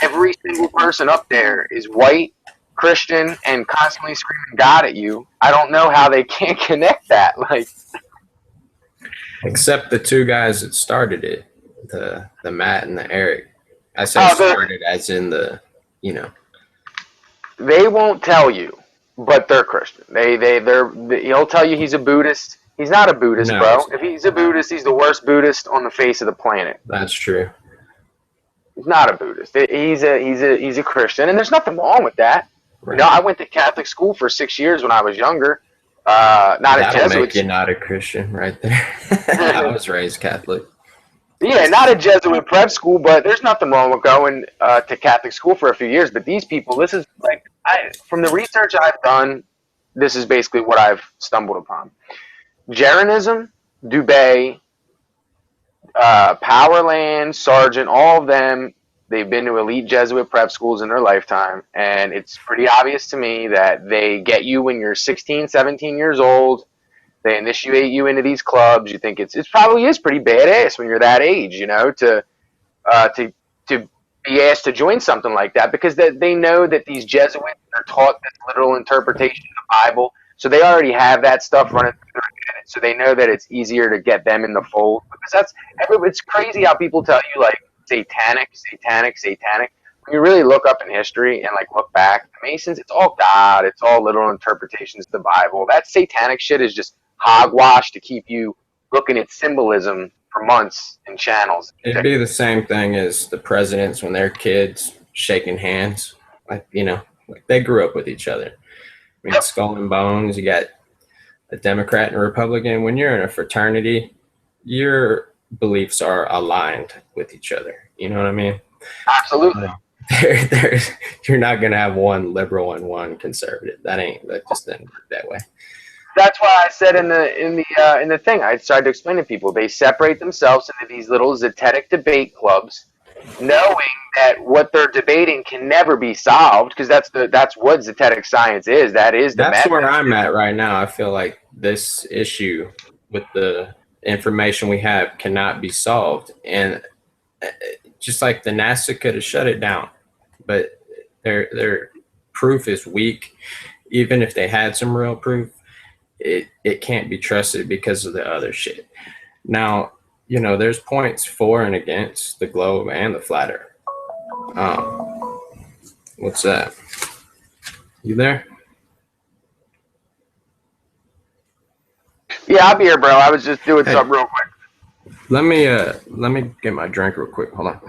every single person up there is white, Christian, and constantly screaming God at you. I don't know how they can't connect that. Like, except the two guys that started it, the Matt and the Eric. I say oh, started as in the, you know. they won't tell you, but they're Christian. He'll tell you he's a Buddhist. He's not a Buddhist, No, bro. If he's a Buddhist, he's the worst Buddhist on the face of the planet. that's true. He's not a Buddhist. He's a Christian, and there's nothing wrong with that. Right. You know, I went to Catholic school for 6 years when I was younger. Not That'll a Jesuit. make you not a Christian right there. I was raised Catholic. Yeah, not a Jesuit prep school, but there's nothing wrong with going to Catholic school for a few years. But these people, this is like, from the research I've done, this is basically what I've stumbled upon. Jeranism, Dubay, Powerland, Sargent, all of them, they've been to elite Jesuit prep schools in their lifetime. And it's pretty obvious to me that they get you when you're 16, 17 years old. They initiate you into these clubs. You think it probably is pretty badass when you're that age, you know, to be asked to join something like that, because they know that these Jesuits are taught this literal interpretation of the Bible, so they already have that stuff running through their head. So they know that it's easier to get them in the fold, because it's crazy how people tell you like satanic. When you really look up in history and like look back, the Masons, it's all God, it's all literal interpretations of the Bible. That satanic shit is just hogwash to keep you looking at symbolism for months in channels. It'd be the same thing as the presidents when they're kids shaking hands. Like, you know, like they grew up with each other. I mean, skull and bones, you got a Democrat and a Republican. When you're in a fraternity, your beliefs are aligned with each other. You know what I mean? Absolutely. You're not going to have one liberal and one conservative. That just doesn't work that way. That's why I said in the thing, I tried to explain to people, they separate themselves into these little zetetic debate clubs, knowing that what they're debating can never be solved, because that's what zetetic science is. That's method. Where I'm at right now. I feel like this issue with the information we have cannot be solved, and just like the NASA could have shut it down, but their proof is weak. Even if they had some real proof, it can't be trusted because of the other shit. Now, you know, there's points for and against the globe and the flat earth. What's that? You there? Yeah, I'll be here, bro. I was just doing something real quick. Let me get my drink real quick. Hold on.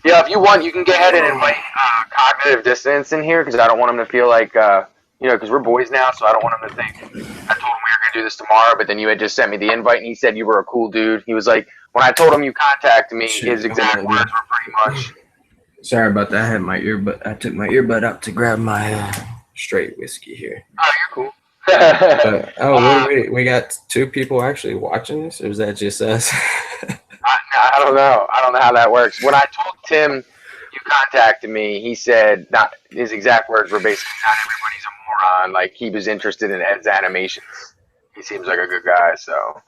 Yeah, if you want, you can go ahead and invite cognitive dissonance in here, because I don't want him to feel like, because we're boys now, so I don't want him to think, I told him we were going to do this tomorrow, but then you had just sent me the invite, and he said you were a cool dude. He was like, when I told him you contacted me, his exact words were pretty much. Sorry about that. I had my earbud. I took my earbud out to grab my straight whiskey here. Oh, you're cool. We got two people actually watching this, or is that just us? I don't know. I don't know how that works. When I told Tim you contacted me, he said, not his exact words were basically, not everybody's a moron. Like, he was interested in Ed's animations. He seems like a good guy, so.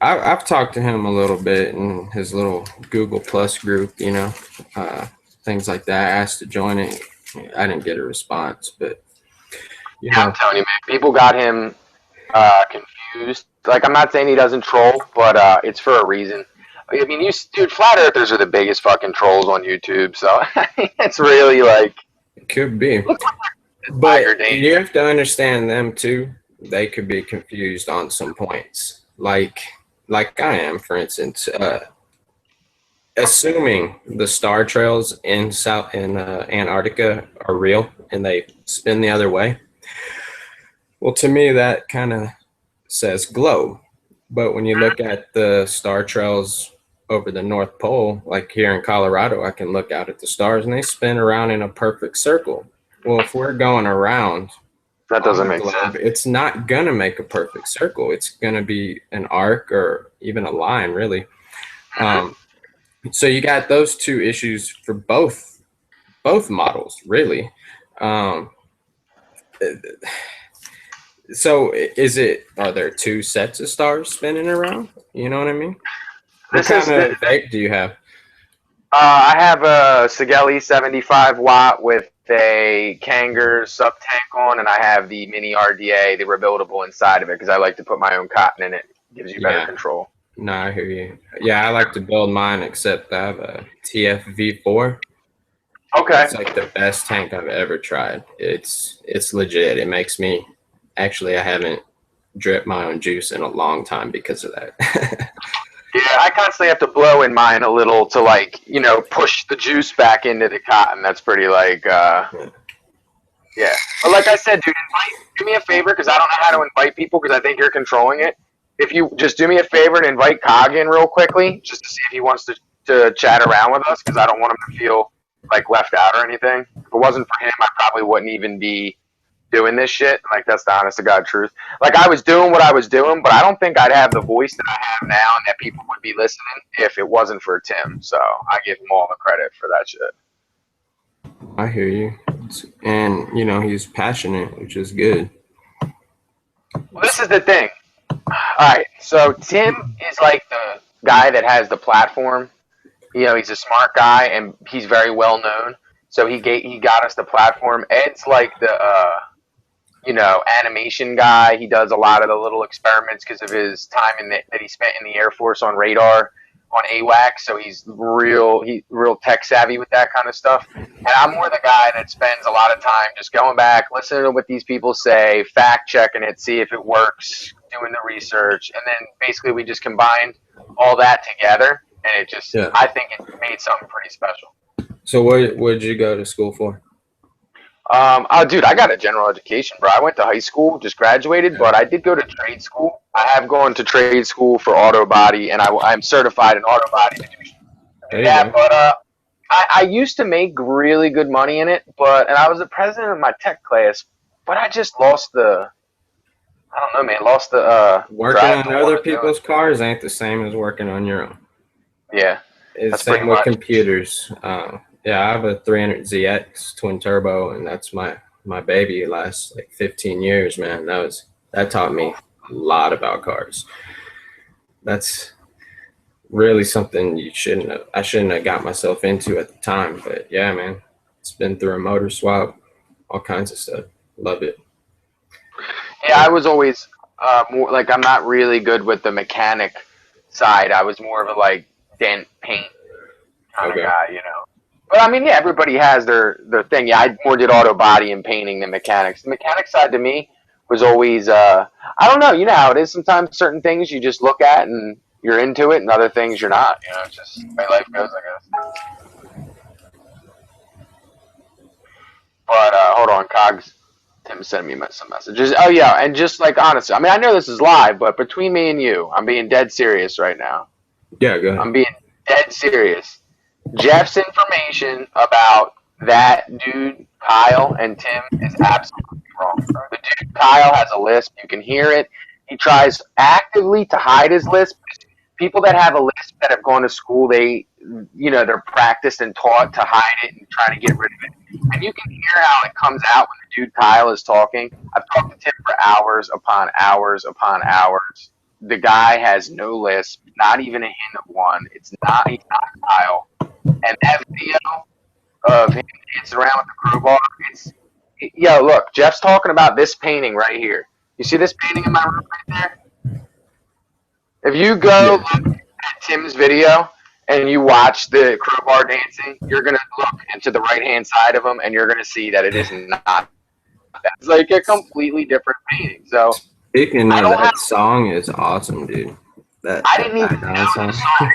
I've talked to him a little bit in his little Google Plus group, you know, things like that. I asked to join it. I didn't get a response, but, you know. I'm telling you, man, people got him confused. Like, I'm not saying he doesn't troll, but it's for a reason. I mean, dude, flat earthers are the biggest fucking trolls on YouTube, so it's really like. It could be. But you have to understand them too. They could be confused on some points. Like I am, for instance, assuming the star trails in Antarctica are real and they spin the other way. Well, to me, that kind of says globe. But when you look at the star trails over the North Pole, like here in Colorado, I can look out at the stars and they spin around in a perfect circle. Well, if we're going around, that doesn't make sense. It's not going to make a perfect circle. It's going to be an arc or even a line, really. So you got those two issues for both models, really. So are there two sets of stars spinning around? You know what I mean? What kind of vape do you have? I have a Sigelli 75 watt with a Kanger sub tank on, and I have the mini RDA, the rebuildable inside of it, because I like to put my own cotton in it. Gives you better control. No, I hear you. Yeah, I like to build mine, except I have a TFV4. Okay. It's like the best tank I've ever tried. It's legit. It makes me actually, I haven't dripped my own juice in a long time because of that. Yeah, I constantly have to blow in mine a little to, like, push the juice back into the cotton. That's pretty, like, yeah. But like I said, dude, do me a favor, because I don't know how to invite people, because I think you're controlling it. If you just do me a favor and invite Cog in real quickly, just to see if he wants to chat around with us, because I don't want him to feel, like, left out or anything. If it wasn't for him, I probably wouldn't even be doing this shit. Like, that's the honest to God truth. Like, I was doing what I was doing, but I don't think I'd have the voice that I have now and that people would be listening if it wasn't for Tim. So I give him all the credit for that shit. I hear you. And, he's passionate, which is good. Well, this is the thing. All right. So Tim is like the guy that has the platform. He's a smart guy and he's very well known. So he got us the platform. Ed's like the animation guy. He does a lot of the little experiments because of his time that he spent in the Air Force on radar, on AWACS. So he's real tech savvy with that kind of stuff. And I'm more the guy that spends a lot of time just going back, listening to what these people say, fact checking it, see if it works, doing the research, and then basically we just combined all that together, and it just I think it made something pretty special. So what did you go to school for? Dude, I got a general education, bro. I went to high school, just graduated, but I did go to trade school. I have gone to trade school for auto body, and I'm certified in auto body to do that. But I used to make really good money in it, and I was the president of my tech class, but I just lost the. I don't know, man. Lost the. Working on other people's cars ain't the same as working on your own. Yeah, it's the same with computers. Yeah, I have a 300ZX twin turbo, and that's my baby. It lasts like 15 years, man. That taught me a lot about cars. That's really something I shouldn't have got myself into at the time. But yeah, man, it's been through a motor swap, all kinds of stuff. Love it. Yeah, I was always more like, I'm not really good with the mechanic side. I was more of a like dent paint kind of guy, But I mean, yeah, everybody has their thing. Yeah, I more did auto body and painting than mechanics. The mechanic side to me was always, I don't know, you know how it is. Sometimes certain things you just look at and you're into it, and other things you're not. It's just the way life goes, I guess. But hold on, Cogs. Tim sent me some messages. Oh yeah, and just like honestly, I mean, I know this is live, but between me and you, I'm being dead serious right now. Yeah, go ahead. I'm being dead serious. Jeff's information about that dude, Kyle, and Tim is absolutely wrong. The dude, Kyle, has a lisp. You can hear it. He tries actively to hide his lisp. People that have a lisp that have gone to school, they're practiced and taught to hide it and try to get rid of it. And you can hear how it comes out when the dude Kyle is talking. I've talked to Tim for hours upon hours upon hours. The guy has no lisp, not even a hint of one. He's not Kyle. And that video of him dancing around with the crowbar, look, Jeff's talking about this painting right here. You see this painting in my room right there? If you go look at Tim's video and you watch the crowbar dancing, you're going to look into the right-hand side of him and you're going to see that it is not that. It's like a completely different painting. So, speaking of that song is awesome, dude. I didn't even know the song.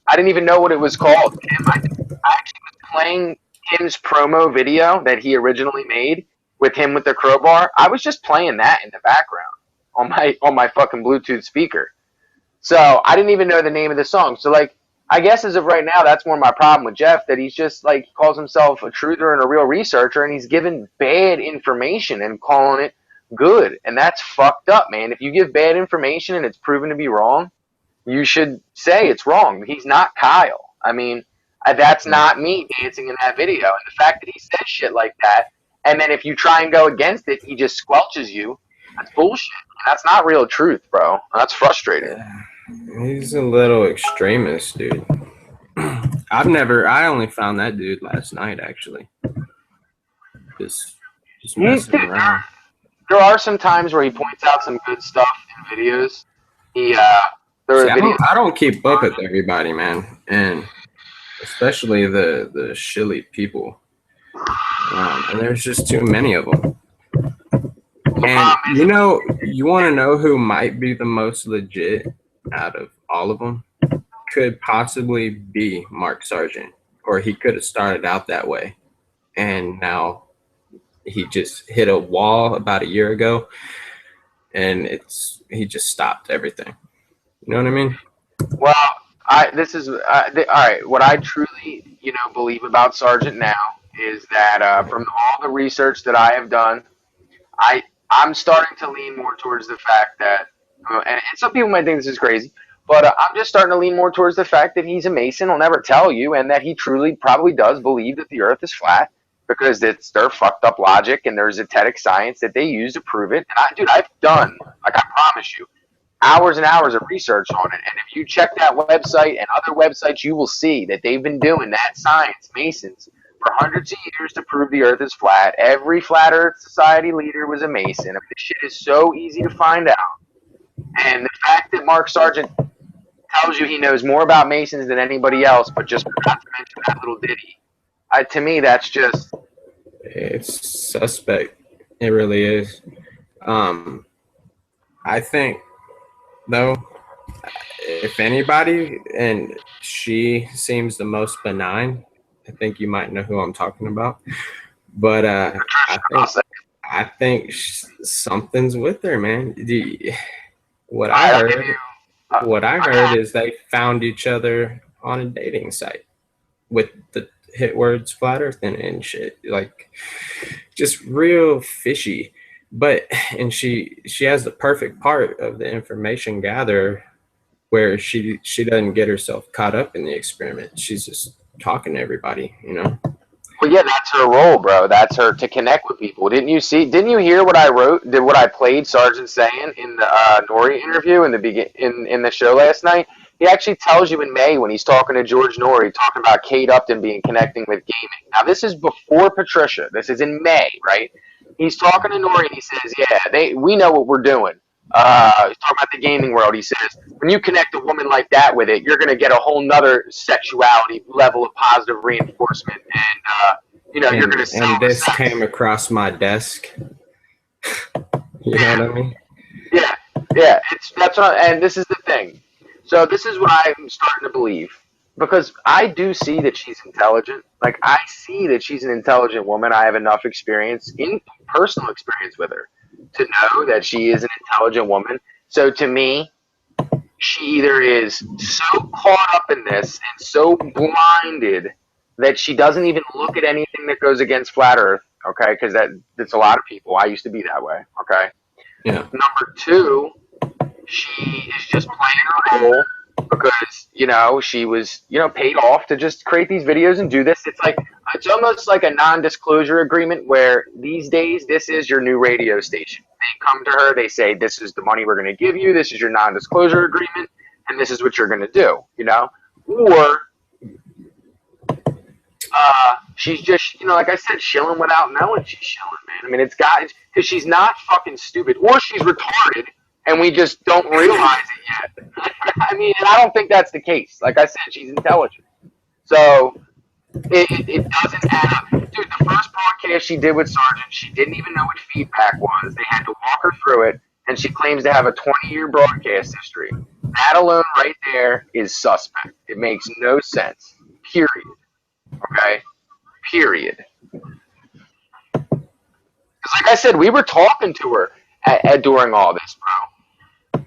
I didn't even know what it was called, Tim. I actually was playing Tim's promo video that he originally made with him with the crowbar. I was just playing that in the background on my fucking Bluetooth speaker. So I didn't even know the name of the song. So like, I guess as of right now, that's more my problem with Jeff, that he's just like, he calls himself a truther and a real researcher, and he's giving bad information and calling it good. And that's fucked up, man. If you give bad information and it's proven to be wrong, you should say it's wrong. He's not Kyle. I mean, that's not me dancing in that video. And the fact that he says shit like that, and then if you try and go against it, he just squelches you. That's bullshit. That's not real truth, bro. That's frustrating. He's a little extremist, dude. I only found that dude last night, actually. Just messing around. There are some times where he points out some good stuff in videos. There See, are videos. I don't keep up with everybody, man, and especially the shilly people. And there's just too many of them. And you want to know who might be the most legit out of all of them? Could possibly be Mark Sargent, or he could have started out that way, and now he just hit a wall about a year ago, and he just stopped everything. You know what I mean? Well, all right. What I truly, believe about Sargent now is that from all the research that I have done, I'm starting to lean more towards the fact that, and some people might think this is crazy, but I'm just starting to lean more towards the fact that he's a Mason. He'll never tell you, and that he truly probably does believe that the Earth is flat because it's their fucked up logic and there's zetetic science that they use to prove it. And I've done, like I promise you, hours and hours of research on it. And if you check that website and other websites, you will see that they've been doing that science, Masons, for hundreds of years to prove the Earth is flat. Every Flat Earth Society leader was a Mason. I mean, this shit is so easy to find out. And the fact that Mark Sargent tells you he knows more about Masons than anybody else, but just forgot to mention that little ditty, to me, that's just... It's suspect. It really is. I think, though, if anybody, and she seems the most benign, I think you might know who I'm talking about. But I think something's with her, man. What I heard is they found each other on a dating site with the hit words flat earth and shit, like just real fishy. And she has the perfect part of the information gatherer where she doesn't get herself caught up in the experiment. She's just talking to everybody, Well, yeah, that's her role, bro. That's her to connect with people. Didn't you hear what I wrote? What I played Sargent saying in the Nori interview in the show last night? He actually tells you in May when he's talking to George Nori, talking about Kate Upton connecting with gaming. Now, this is before Patricia. This is in May, right? He's talking to Nori and he says, yeah, we know what we're doing. He's talking about the gaming world. He says, when you connect a woman like that with it, you're going to get a whole nother sexuality level of positive reinforcement. And, you're going to And this came across my desk. You know what I mean? Yeah. And this is the thing. So this is what I'm starting to believe. Because I do see that she's intelligent. Like, I see that she's an intelligent woman. I have enough personal experience with her to know that she is an intelligent woman. So to me, she either is so caught up in this and so blinded that she doesn't even look at anything that goes against flat Earth, okay? Because that's a lot of people. I used to be that way, okay? Yeah. Number two, she is just playing her role because, she was, paid off to just create these videos and do this. It's almost like a non-disclosure agreement where these days this is your new radio station. They come to her, they say, this is the money we're going to give you, this is your non-disclosure agreement, and this is what you're going to do, Or she's just, like I said, shilling without knowing she's shilling, man. I mean, because she's not fucking stupid, or she's retarded, and we just don't realize it yet. I mean, and I don't think that's the case. Like I said, she's intelligent. So it doesn't add up. Dude, the first podcast she did with Sargent, she didn't even know what feedback was. They had to walk her through it, and she claims to have a 20-year broadcast history. That alone right there is suspect. It makes no sense. Period. Okay? Period. Because like I said, we were talking to her during all this, bro.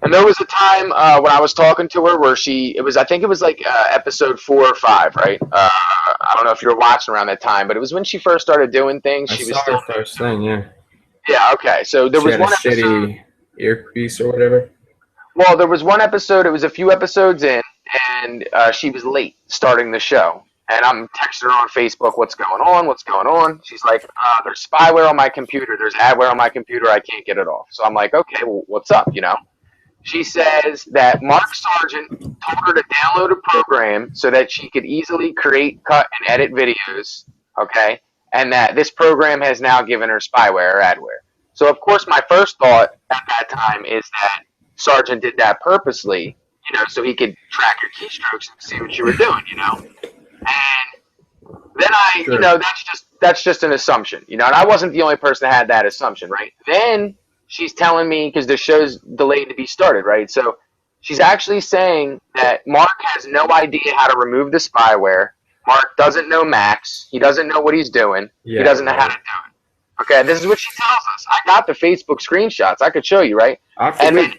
And there was a time when I was talking to her where I think it was like episode 4 or 5, right? I don't know if you were watching around that time, but it was when she first started doing things. She was still first thing, yeah. Yeah, okay. So there was one episode, shitty earpiece or whatever. Well, there was one episode. It was a few episodes in, and she was late starting the show. And I'm texting her on Facebook, what's going on? She's like, there's spyware on my computer. There's adware on my computer. I can't get it off. So I'm like, okay, well, what's up, She says that Mark Sargent told her to download a program so that she could easily create, cut, and edit videos, okay? And that this program has now given her spyware or adware. So, of course, my first thought at that time is that Sargent did that purposely, so he could track your keystrokes and see what you were doing, And then Sure. that's just an assumption, and I wasn't the only person that had that assumption, right? Then she's telling me, because the show's delayed to be started, right? So she's actually saying that Mark has no idea how to remove the spyware. Mark doesn't know Max. He doesn't know what he's doing. Yeah, he doesn't know how to do it. Okay, this is what she tells us. I got the Facebook screenshots. I could show you, right? And then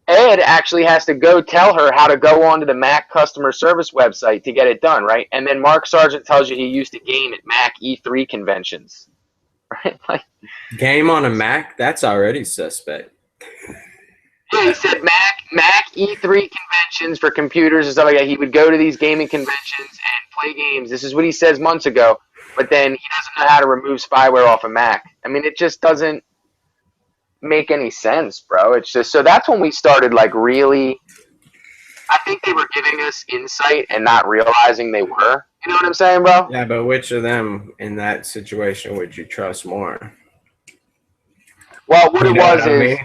Ed actually has to go tell her how to go onto the Mac customer service website to get it done, right? And then Mark Sargent tells you he used to game at Mac E3 conventions, right? Like, game on a Mac? That's already suspect. yeah, he said Mac E3 conventions for computers and stuff like that. He would go to these gaming conventions and play games. This is what he says months ago. But then he doesn't know how to remove spyware off a Mac. I mean, it just doesn't make any sense, bro. It's just, so that's when we started, like, really, I think they were giving us insight and not realizing they were. You know what I'm saying, bro? Yeah, but which of them in that situation would you trust more? Well, what it was is, we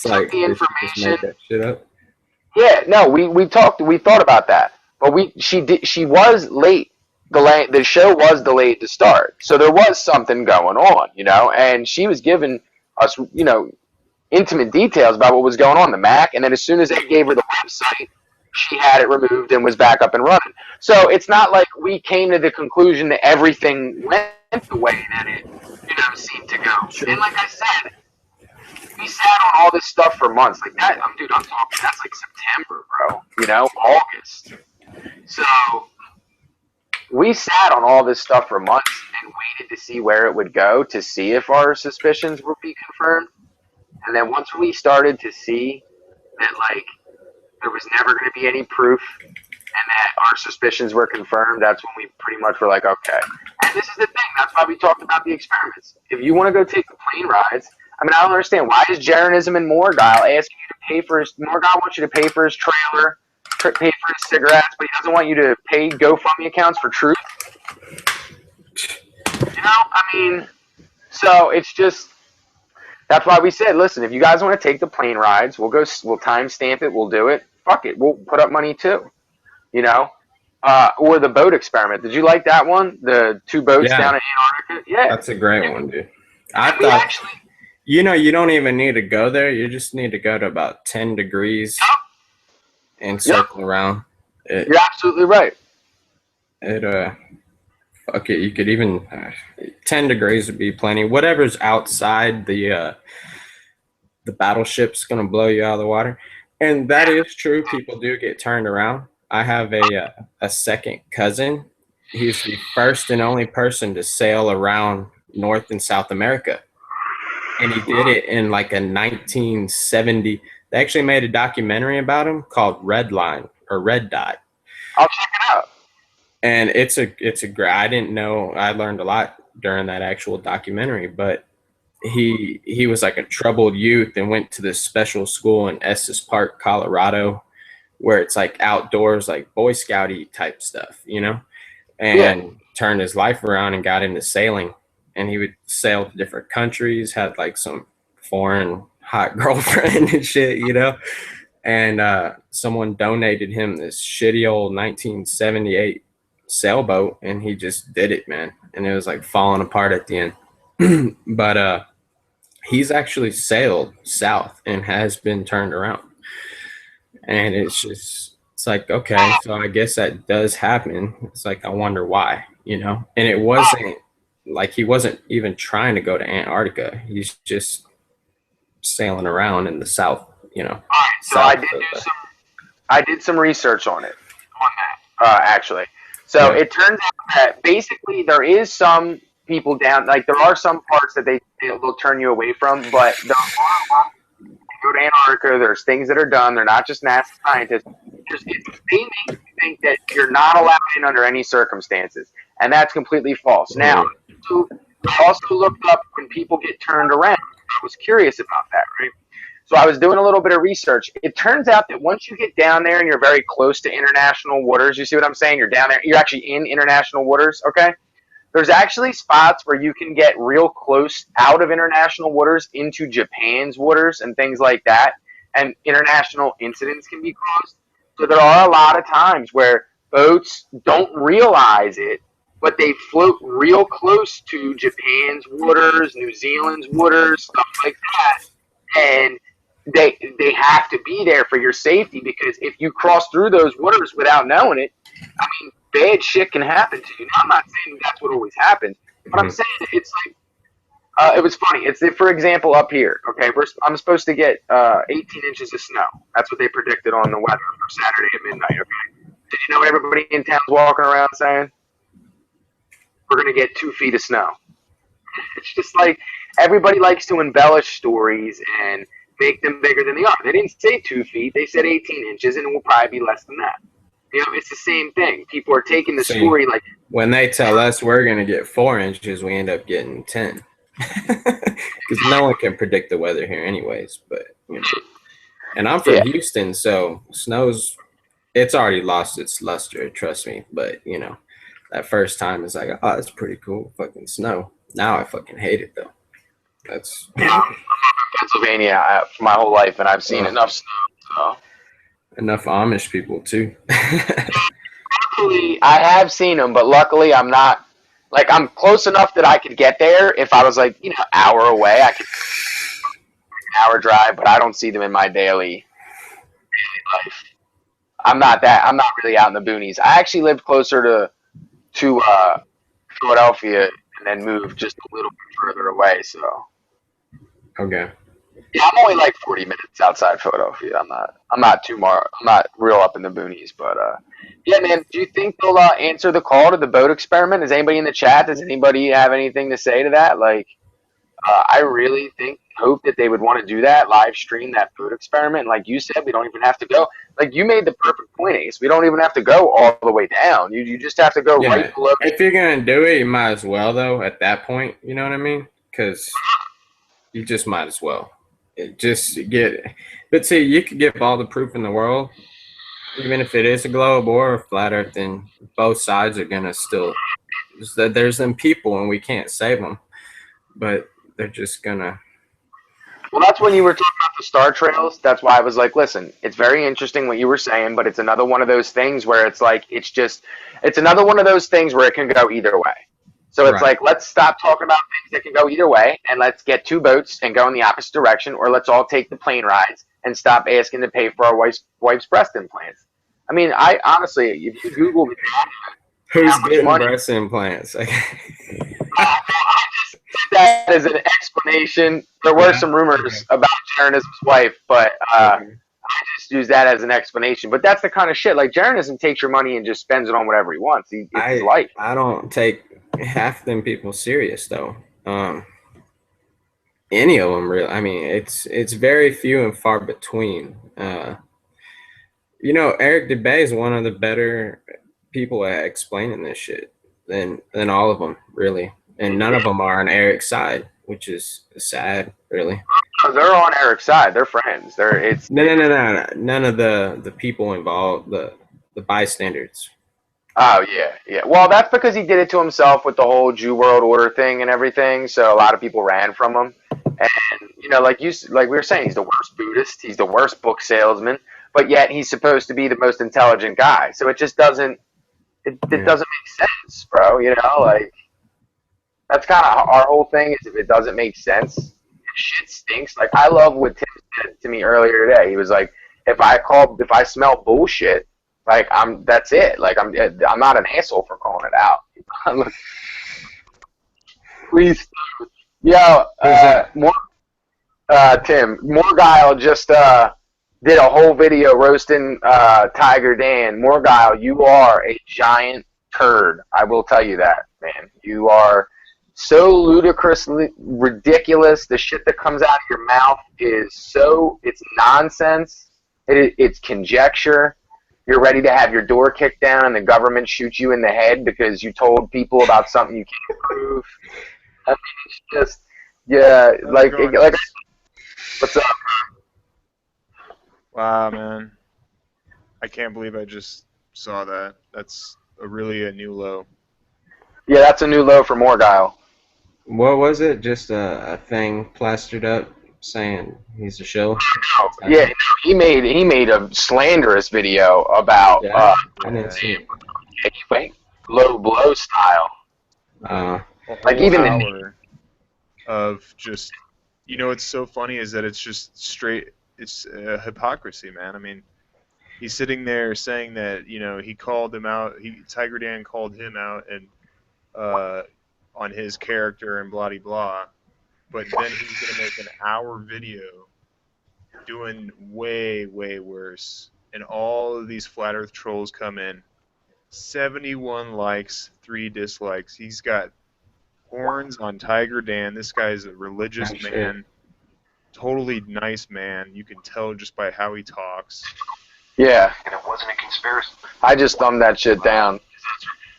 took the information. Make that shit up. Yeah, no, we thought about that, but she was late. The show was delayed to start, so there was something going on, and she was giving us, intimate details about what was going on the Mac, and then as soon as they gave her the website, she had it removed and was back up and running. So it's not like we came to the conclusion that everything went the way that it, seemed to go. Sure. And like I said, we sat on all this stuff for months. Like that, I'm talking, that's like September, bro. August. So we sat on all this stuff for months and waited to see where it would go, to see if our suspicions would be confirmed. And then once we started to see that, like, there was never going to be any proof and that our suspicions were confirmed, that's when we pretty much were like, okay. And this is the thing. That's why we talked about the experiments. If you want to go take the plane rides, I mean, I don't understand. Why is Jaronism and Morguile asking you to pay for his... Morguile wants you to pay for his trailer, pay for his cigarettes, but he doesn't want you to pay GoFundMe accounts for truth? I mean, so it's just... That's why we said, listen, if you guys want to take the plane rides, we'll timestamp it, we'll do it. Fuck it, we'll put up money too. Or the boat experiment. Did you like that one? The 2 boats down in Antarctica? Yeah. That's a great one, dude. I thought, you don't even need to go there. You just need to go to about 10 degrees and circle around. You're absolutely right. Fuck it, you could even 10 degrees would be plenty. Whatever's outside the battleship's gonna blow you out of the water, and that is true. People do get turned around. I have a second cousin. He's the first and only person to sail around North and South America, and he did it in like a 1970. They actually made a documentary about him called Red Line or Red Dot. I'll check it out. And it's a great. I didn't know. I learned a lot during that actual documentary. But he was like a troubled youth and went to this special school in Estes Park, Colorado, where it's like outdoors, like Boy Scouty type stuff, and turned his life around and got into sailing. And he would sail to different countries, had like some foreign hot girlfriend and shit, And someone donated him this shitty old 1978 sailboat, and he just did it, man. And it was like falling apart at the end. But he's actually sailed south and has been turned around. And it's like, okay, so I guess that does happen. It's like, I wonder why, And it wasn't like he wasn't even trying to go to Antarctica. He's just sailing around in the south, All right, so I did some research on that, actually. So it turns out that basically there is some people down, like there are some parts that they'll turn you away from, but there are, you go to Antarctica, there's things that are done. They're not just NASA scientists. They make you think that you're not allowed in under any circumstances, and that's completely false. Now, I also looked up when people get turned around. I was curious about that, right? So I was doing a little bit of research. It turns out that once you get down there and you're very close to international waters, you see what I'm saying? You're down there, you're actually in international waters, okay? There's actually spots where you can get real close out of international waters into Japan's waters and things like that, and international incidents can be caused. So there are a lot of times where boats don't realize it, but they float real close to Japan's waters, New Zealand's waters, stuff like that, and they have to be there for your safety, because if you cross through those waters without knowing it, I mean, bad shit can happen to you. Now, I'm not saying that's what always happens, but I'm saying it's like, it was funny. It's for example up here. Okay, I'm supposed to get 18 inches of snow. That's what they predicted on the weather for Saturday at midnight. Okay, did you know everybody in town's walking around saying we're gonna get 2 feet of snow? It's just like everybody likes to embellish stories and make them bigger than they are. They didn't say 2 feet. They said 18 inches, and it will probably be less than that. You know, it's the same thing. People are taking the story like when they tell us we're gonna get 4 inches, we end up getting 10. Because no one can predict the weather here, anyways. But you know, and I'm from Houston, so it's already lost its luster. Trust me. But you know, that first time is like, oh, that's pretty cool, fucking snow. Now I fucking hate it though. That's Pennsylvania for my whole life, and I've seen enough snow. So. Enough Amish people too. Luckily, I have seen them, but luckily I'm not. Like, I'm close enough that I could get there. If I was like, you know, an hour away, I could an hour drive, but I don't see them in my daily life. I'm not really out in the boonies. I actually lived closer to Philadelphia and then moved just a little bit further away. So okay. Yeah, I'm only like 40 minutes outside Philadelphia. I'm not real up in the boonies, but yeah, man. Do you think they'll answer the call to the boat experiment? Is anybody in the chat? Does anybody have anything to say to that? Like, I really hope that they would want to do that, live stream that boat experiment. Like you said, we don't even have to go. Like you made the perfect point, Ace. We don't even have to go all the way down. You just have to go right below. If you're gonna do it, you might as well though. At that point, you know what I mean? Because you just might as well. But see, you could give all the proof in the world, even if it is a globe or a flat earth, then both sides are gonna still, there's them people and we can't save them, but they're just gonna. Well, that's when you were talking about the star trails. That's why I was like, listen, it's very interesting what you were saying, but it's another one of those things where it's like, it's another one of those things where it can go either way. So it's like, let's stop talking about things that can go either way, and let's get 2 boats and go in the opposite direction, or let's all take the plane rides and stop asking to pay for our wife's breast implants. I mean, I honestly, if you Google who's getting breast implants, I just did that as an explanation. There were some rumors about Jaronism's wife, but I just use that as an explanation. But that's the kind of shit. Like, Jaronism takes your money and just spends it on whatever he wants. It's his life. I don't take half them people serious though. Any of them really. I mean, it's very few and far between. You know, Eric DeBay is one of the better people at explaining this shit than all of them, really. And none of them are on Eric's side, which is sad, really. They're on Eric's side. They're friends. No. None of the people involved, the bystanders. Oh, yeah. Well, that's because he did it to himself with the whole Jew World Order thing and everything, so a lot of people ran from him. And, you know, like we were saying, he's the worst Buddhist, he's the worst book salesman, but yet he's supposed to be the most intelligent guy. So it just doesn't doesn't make sense, bro, you know? Like, that's kind of our whole thing is if it doesn't make sense, if shit stinks. Like, I love what Tim said to me earlier today. He was like, if I smell bullshit, like, that's it. Like, I'm not an asshole for calling it out. Please, yo, Tim Morguile just did a whole video roasting Tiger Dan. Morguile, you are a giant turd. I will tell you that, man. You are so ludicrously ridiculous. The shit that comes out of your mouth it's nonsense. It's conjecture. You're ready to have your door kicked down and the government shoot you in the head because you told people about something you can't prove. I mean, it's just, yeah, like, what's up? Wow, man. I can't believe I just saw that. That's really a new low. Yeah, that's a new low for Morguile. What was it? Just a thing plastered up saying he's a shill. Oh, What's yeah, happening? he made a slanderous video about Yeah, I didn't Yeah. see it. like low blow style. Uh, A Like whole even the hour of just, what's so funny is that it's just straight, it's hypocrisy, man. I mean, he's sitting there saying that, he called him out, Tiger Dan called him out and uh, on his character and blah de blah, but then he's gonna make an hour video doing way, way worse. And all of these flat earth trolls come in. 71 likes, 3 dislikes. He's got horns on Tiger Dan. This guy's a religious oh shit. man, totally nice man. You can tell just by how he talks. yeah, And it wasn't a conspiracy. I just thumbed that shit down.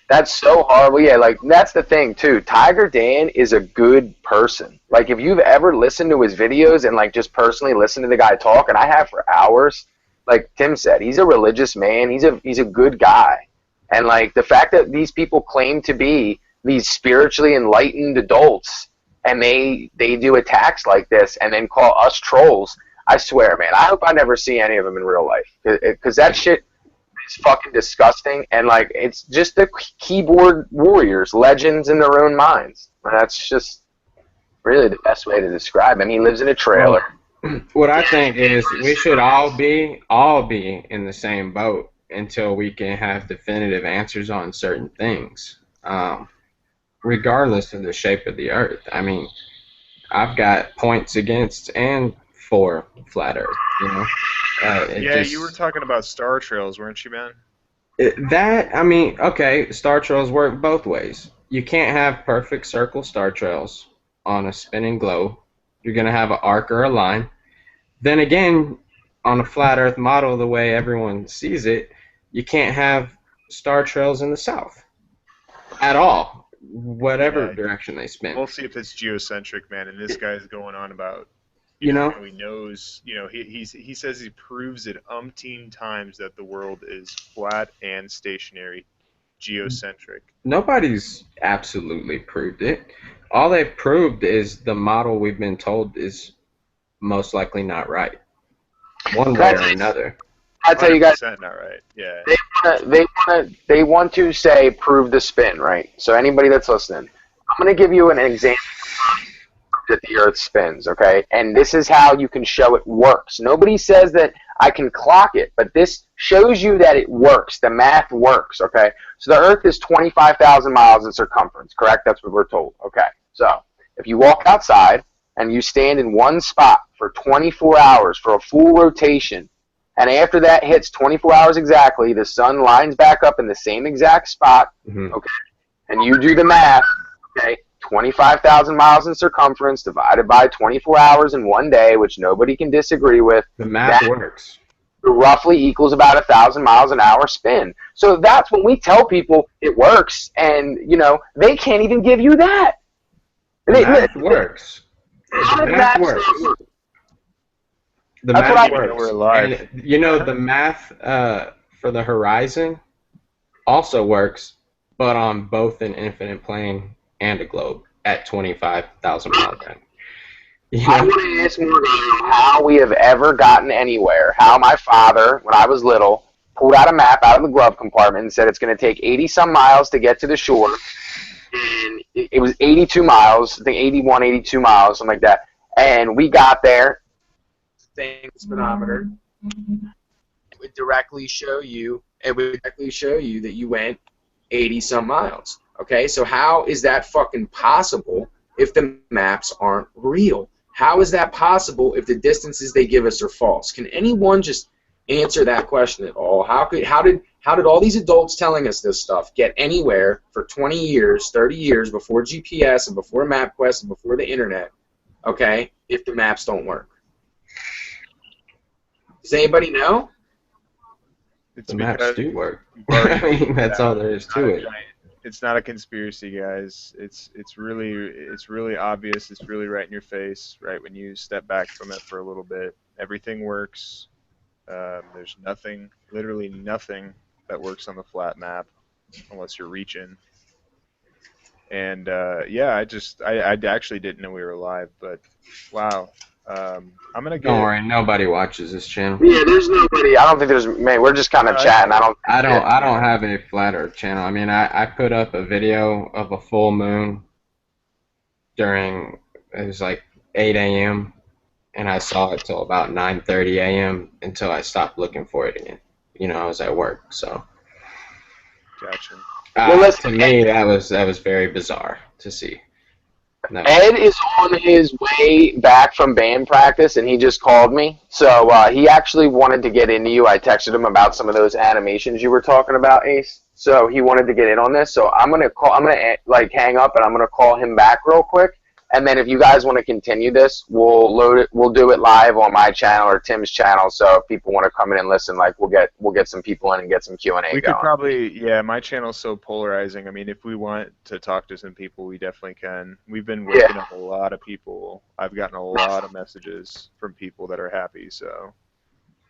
That's so horrible. Yeah, like that's the thing too. Tiger Dan is a good person. Like if you've ever listened to his videos and like just personally listened to the guy talk, and I have for hours, like Tim said, he's a religious man. He's a good guy. And like the fact that these people claim to be these spiritually enlightened adults and they do attacks like this and then call us trolls, I swear, man, I hope I never see any of them in real life because that shit is fucking disgusting, and like it's just the keyboard warriors, legends in their own minds. And that's just really the best way to describe him. He lives in a Well, trailer. what I think is we should all be in the same boat until we can have definitive answers on certain things, regardless of the shape of the Earth. I mean, I've got points against and for flat Earth. You know, it Yeah, you were just talking about Star Trails, weren't you, man? that. I mean, okay, star trails work both ways. You can't have perfect circle star trails on a spinning globe. You're gonna have an arc or a line. Then again, on a flat Earth model, the way everyone sees it, you can't have star trails in the south at all, whatever Yeah, direction they spin. we'll see if it's geocentric, man. And this guy's going on about, You know, how he knows, he says he proves it umpteen times that the world is flat and stationary, geocentric. nobody's absolutely proved it. All they've proved is the model we've been told is most likely not right, one way or another. I tell you guys, 100% not right. Yeah. they want to say prove the spin, right? So anybody that's listening, I'm going to give you an example that the Earth spins, okay? And this is how you can show it works. Nobody says that I can clock it, but this shows you that it works. The math works, okay? So the Earth is 25,000 miles in circumference, correct? That's what we're told, okay? So if you walk outside and you stand in one spot for 24 hours for a full rotation, and after that hits 24 hours exactly, the sun lines back up in the same exact spot, Mhm. okay? And you do the math, okay? 25,000 miles in circumference divided by 24 hours in one day, which nobody can disagree with, The math that works. roughly equals about 1,000 miles an hour spin. So that's when we tell people it works, and they can't even give you that. The math works. How The does math that works. work? The That's what math I- Even though we're alive. And the math for the horizon also works, but on both an infinite plane and a globe at 25,000 miles an hour. You I know? want to ask Morgan how we have ever gotten anywhere. How my father, when I was little, pulled out a map out of the glove compartment and said it's going to take 80 some miles to get to the shore. And it was 82 miles, I think 81, 82 miles, something like that. And we got there. Thing speedometer. It would directly show you. It would directly show you that you went 80 some miles. Okay, so how is that fucking possible if the maps aren't real? How is that possible if the distances they give us are false? Can anyone just answer that question at all? How did all these adults telling us this stuff get anywhere for 20 years, 30 years before GPS and before MapQuest and before the internet? Okay, if the maps don't work. Does anybody know? It's The maps because do work. Bart- I mean, that's all there is to it. It's not a conspiracy, guys. It's really obvious. It's really right in your face, right when you step back from it for a little bit. Everything works. There's nothing, literally nothing, that works on the flat map unless you're reaching. And yeah, I actually didn't know we were live, but wow. I'm gonna Don't get. worry, nobody watches this channel. Yeah, there's nobody. I don't think there's. Man, we're just kind of chatting. I don't have a flat Earth channel. I mean, I put up a video of a full moon during, it was like 8 a.m. and I saw it till about 9:30 a.m. until I stopped looking for it again. You know, I was at work, so. Gotcha. Well, To me, that was very bizarre to see. No. Ed is on his way back from band practice, and he just called me. So he actually wanted to get into you. I texted him about some of those animations you were talking about, Ace. So he wanted to get in on this. So I'm gonna call. I'm gonna like hang up, and I'm gonna call him back real quick. And then if you guys want to continue this, we'll load it. We'll do it live on my channel or Tim's channel. So if people want to come in and listen, like we'll get some people in and get some Q&A We going. could probably, yeah, my channel's so polarizing. I mean, if we want to talk to some people, we definitely can. We've been waking up a lot of people. I've gotten a lot of messages from people that are happy, so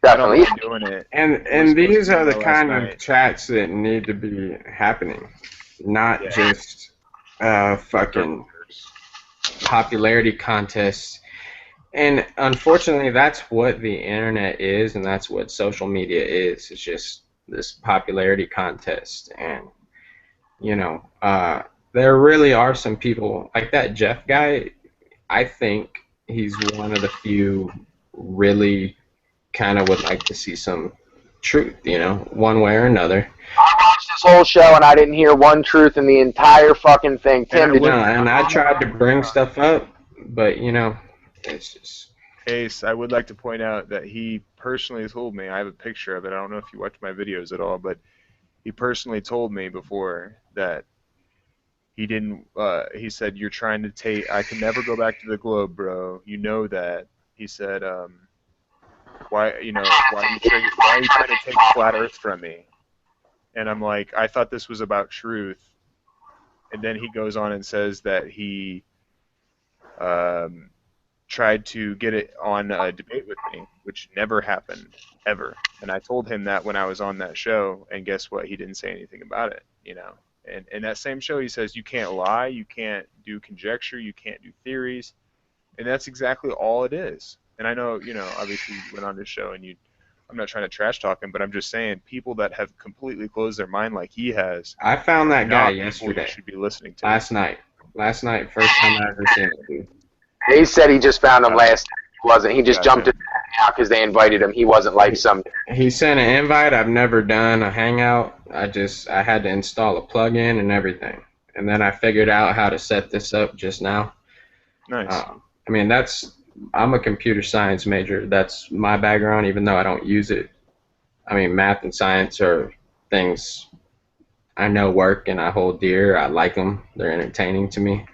Definitely. I don't mind doing it. And these are the kind of chats that need to be happening, not just fucking popularity contests. And unfortunately, that's what the internet is, and that's what social media is. It's just this popularity contest. And, you know, there really are some people, like that Jeff guy, I think he's one of the few really kind of would like to see some truth, you know, one way or another. I watched this whole show and I didn't hear one truth in the entire fucking thing. Tim, did you? And I tried to bring stuff up, but, you know, it's just... Ace, I would like to point out that he personally told me, I have a picture of it, I don't know if you watch my videos at all, but he personally told me before that he didn't, he said, you're trying to take, I can never go back to the globe, bro. You know that. He said, why are you trying to take flat Earth from me? And I'm like, I thought this was about truth. And then he goes on and says that he tried to get it on a debate with me, which never happened, ever. And I told him that when I was on that show, and guess what? He didn't say anything about it, you know. And in that same show, he says, you can't lie, you can't do conjecture, you can't do theories. And that's exactly all it is. And I know, you know, obviously you went on this show and I'm not trying to trash talk him, but I'm just saying people that have completely closed their mind like he has. I found that guy yesterday. You should be listening to. Last night, first time I ever seen it, dude. He said he just found him last time. He wasn't. He just jumped in out because they invited him. He wasn't like some. He sent an invite. I've never done a hangout. I had to install a plugin and everything, and then I figured out how to set this up just now. Nice. I mean, I'm a computer science major. That's my background, even though I don't use it. I mean, math and science are things I know work and I hold dear. I like them. They're entertaining to me.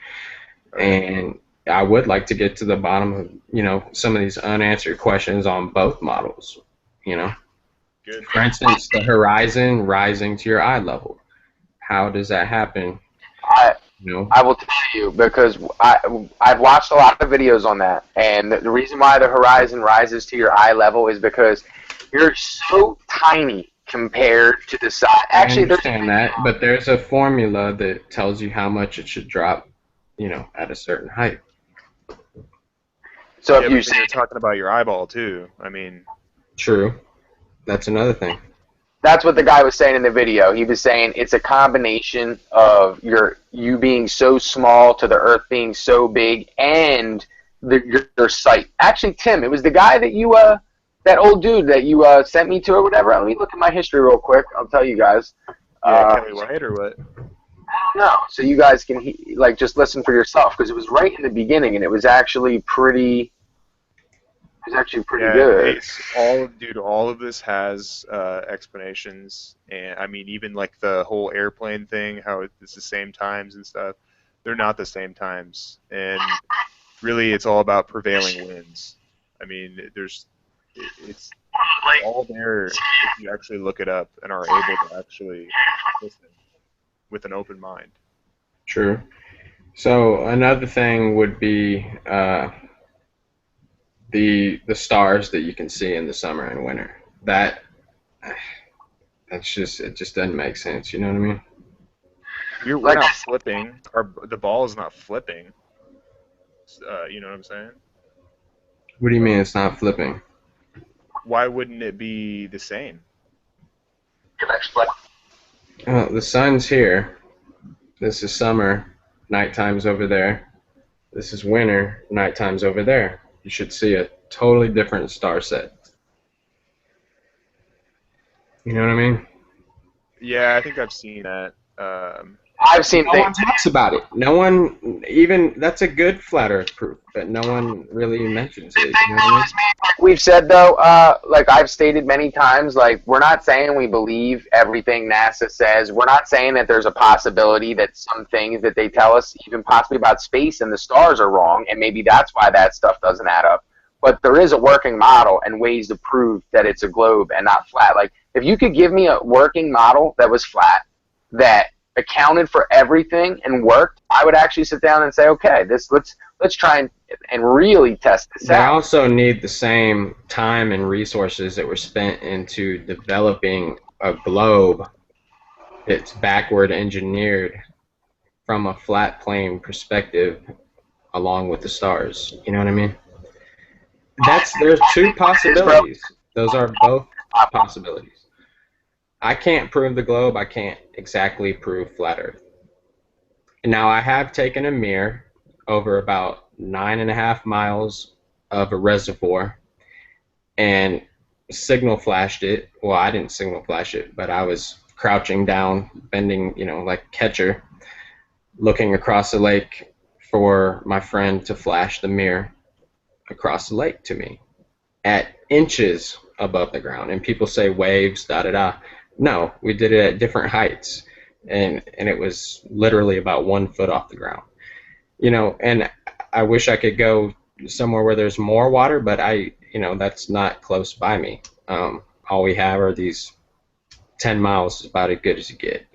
And I would like to get to the bottom of, you know, some of these unanswered questions on both models, you know. Good. For instance, the horizon rising to your eye level. How does that happen? I will tell you, because I've watched a lot of videos on that, and the reason why the horizon rises to your eye level is because you're so tiny compared to the side. Actually, I understand that, but there's a formula that tells you how much it should drop, you know, at a certain height. So yeah, if you're talking about your eyeball too, I mean. True. That's another thing. That's what the guy was saying in the video. He was saying it's a combination of you being so small to the Earth being so big and your sight. Actually, Tim, it was the guy that that old dude that you sent me to or whatever. Let me look at my history real quick. I'll tell you guys. Yeah, Kelly White or what? No, so you guys can just listen for yourself, because it was right in the beginning and it was actually pretty. It was actually pretty good. All of this has explanations, and I mean, even like the whole airplane thing, how it's the same times and stuff. They're not the same times, and really, it's all about prevailing winds. I mean, it's all there if you actually look it up and are able to actually listen with an open mind. True. So another thing would be the stars that you can see in the summer and winter. that it just doesn't make sense. You know what I mean? We're Like, not flipping. The ball is not flipping. You know what I'm saying? What do you mean it's not flipping? Why wouldn't it be the same? The sun's here. This is summer. Nighttime's over there. This is winter. Nighttime's over there. You should see a totally different star set. You know what I mean? Yeah, I think I've seen that. I've seen No one things. talks about it. No one even, that's a good flat earth proof, but no one really mentions it. You know what I mean? We've said though, like I've stated many times, like we're not saying we believe everything NASA says. We're not saying that there's a possibility that some things that they tell us, even possibly about space and the stars, are wrong, and maybe that's why that stuff doesn't add up. But there is a working model and ways to prove that it's a globe and not flat. Like if you could give me a working model that was flat, that accounted for everything and worked, I would actually sit down and say, okay, let's try and really test this They out. also need the same time and resources that were spent into developing a globe that's backward engineered from a flat plane perspective along with the stars. You know what I mean? There's two possibilities. Those are both possibilities. I can't prove the globe. I can't exactly prove flat Earth. Now, I have taken a mirror over about 9.5 miles of a reservoir and signal flashed it. Well, I didn't signal flash it, but I was crouching down, bending, like a catcher, looking across the lake for my friend to flash the mirror across the lake to me at inches above the ground. And people say waves, da-da-da. No, we did it at different heights, and it was literally about 1 foot off the ground. And I wish I could go somewhere where there's more water, but that's not close by me. All we have are these 10 miles is about as good as you get,